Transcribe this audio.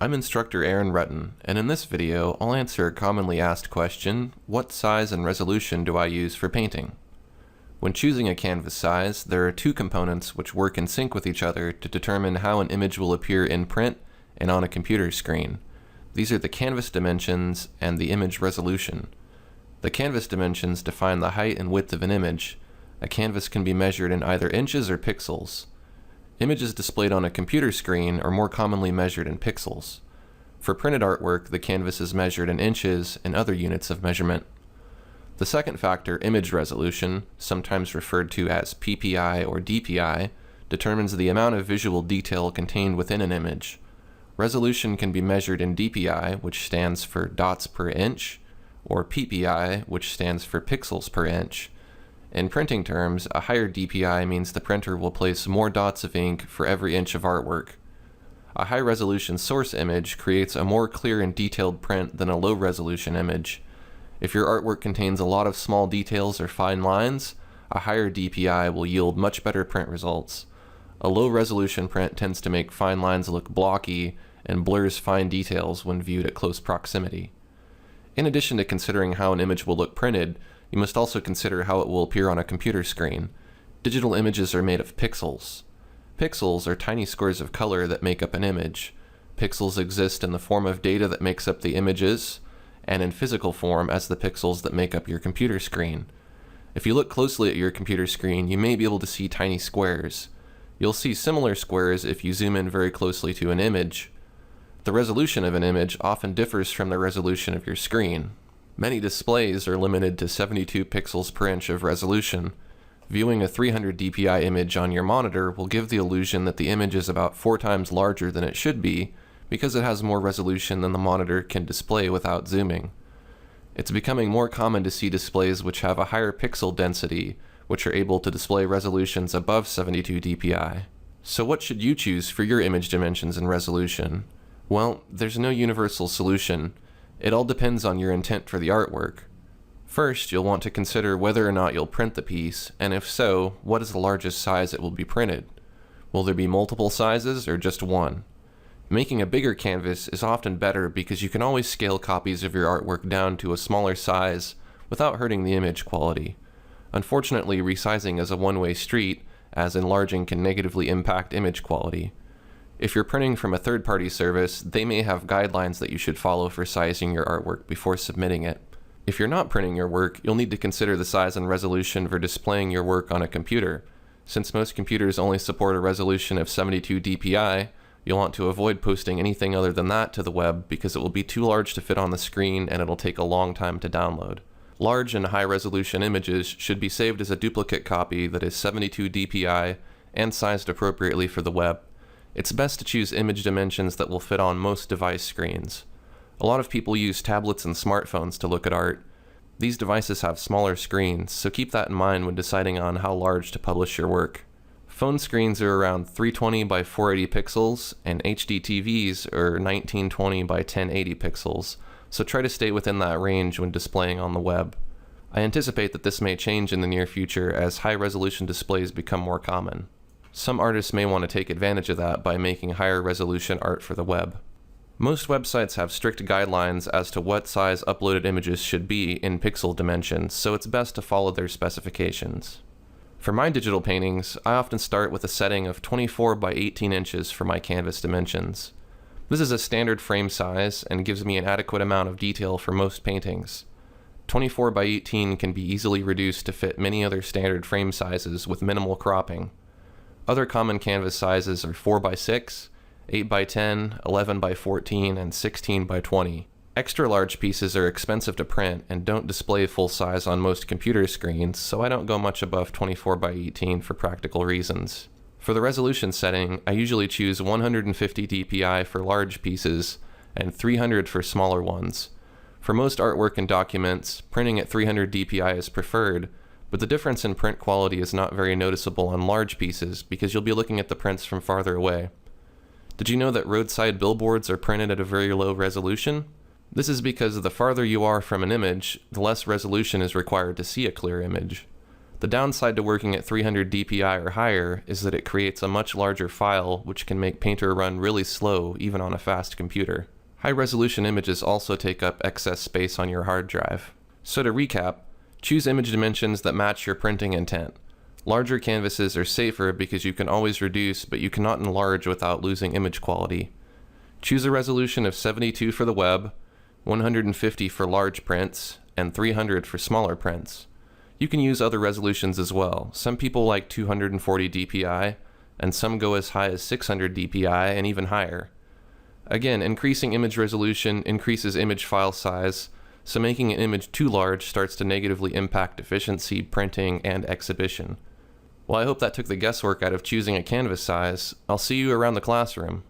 I'm instructor Rutten, and in this video, I'll answer a commonly asked question: what size and resolution do I use for painting? When choosing a canvas size, there are two components which work in sync with each other to determine how an image will appear in print and on a computer screen. These are the canvas dimensions and the image resolution. The canvas dimensions define the height and width of an image. A canvas can be measured in either inches or pixels. Images displayed on a computer screen are more commonly measured in pixels. For printed artwork, the canvas is measured in inches and other units of measurement. The second factor, image resolution, sometimes referred to as PPI or DPI, determines the amount of visual detail contained within an image. Resolution can be measured in DPI, which stands for dots per inch, or PPI, which stands for pixels per inch. In printing terms, a higher DPI means the printer will place more dots of ink for every inch of artwork. A high-resolution source image creates a more clear and detailed print than a low-resolution image. If your artwork contains a lot of small details or fine lines, a higher DPI will yield much better print results. A low-resolution print tends to make fine lines look blocky and blurs fine details when viewed at close proximity. In addition to considering how an image will look printed, you must also consider how it will appear on a computer screen. Digital images are made of pixels. Pixels are tiny squares of color that make up an image. Pixels exist in the form of data that makes up the images, and in physical form as the pixels that make up your computer screen. If you look closely at your computer screen, you may be able to see tiny squares. You'll see similar squares if you zoom in very closely to an image. The resolution of an image often differs from the resolution of your screen. Many displays are limited to 72 pixels per inch of resolution. Viewing a 300 dpi image on your monitor will give the illusion that the image is about 4 times larger than it should be because it has more resolution than the monitor can display without zooming. It's becoming more common to see displays which have a higher pixel density, which are able to display resolutions above 72 dpi. So what should you choose for your image dimensions and resolution? Well, there's no universal solution. It all depends on your intent for the artwork. First, you'll want to consider whether or not you'll print the piece, and if so, what is the largest size it will be printed? Will there be multiple sizes or just one? Making a bigger canvas is often better because you can always scale copies of your artwork down to a smaller size without hurting the image quality. Unfortunately, resizing is a one-way street, as enlarging can negatively impact image quality. If you're printing from a third-party service, they may have guidelines that you should follow for sizing your artwork before submitting it. If you're not printing your work, you'll need to consider the size and resolution for displaying your work on a computer. Since most computers only support a resolution of 72 dpi, you'll want to avoid posting anything other than that to the web because it will be too large to fit on the screen and it'll take a long time to download. Large and high-resolution images should be saved as a duplicate copy that is 72 dpi and sized appropriately for the web. It's best to choose image dimensions that will fit on most device screens. A lot of people use tablets and smartphones to look at art. These devices have smaller screens, so keep that in mind when deciding on how large to publish your work. Phone screens are around 320 by 480 pixels, and HD TVs are 1920 by 1080 pixels, so try to stay within that range when displaying on the web. I anticipate that this may change in the near future as high-resolution displays become more common. Some artists may want to take advantage of that by making higher resolution art for the web. Most websites have strict guidelines as to what size uploaded images should be in pixel dimensions, so it's best to follow their specifications. For my digital paintings, I often start with a setting of 24 by 18 inches for my canvas dimensions. This is a standard frame size and gives me an adequate amount of detail for most paintings. 24 by 18 can be easily reduced to fit many other standard frame sizes with minimal cropping. Other common canvas sizes are 4 by 6, 8 by 10, 11 by 14, and 16 by 20. Extra large pieces are expensive to print and don't display full size on most computer screens, so I don't go much above 24 by 18 for practical reasons. For the resolution setting, I usually choose 150 dpi for large pieces and 300 for smaller ones. For most artwork and documents, printing at 300 dpi is preferred, but the difference in print quality is not very noticeable on large pieces because you'll be looking at the prints from farther away. Did you know that roadside billboards are printed at a very low resolution? This is because the farther you are from an image, the less resolution is required to see a clear image. The downside to working at 300 dpi or higher is that it creates a much larger file which can make Painter run really slow even on a fast computer. High-resolution images also take up excess space on your hard drive. So to recap, choose image dimensions that match your printing intent. Larger canvases are safer because you can always reduce, but you cannot enlarge without losing image quality. Choose a resolution of 72 for the web, 150 for large prints, and 300 for smaller prints. You can use other resolutions as well. Some people like 240 dpi, and some go as high as 600 dpi and even higher. Again, increasing image resolution increases image file size, so making an image too large starts to negatively impact efficiency, printing, and exhibition. Well, I hope that took the guesswork out of choosing a canvas size. I'll see you around the classroom.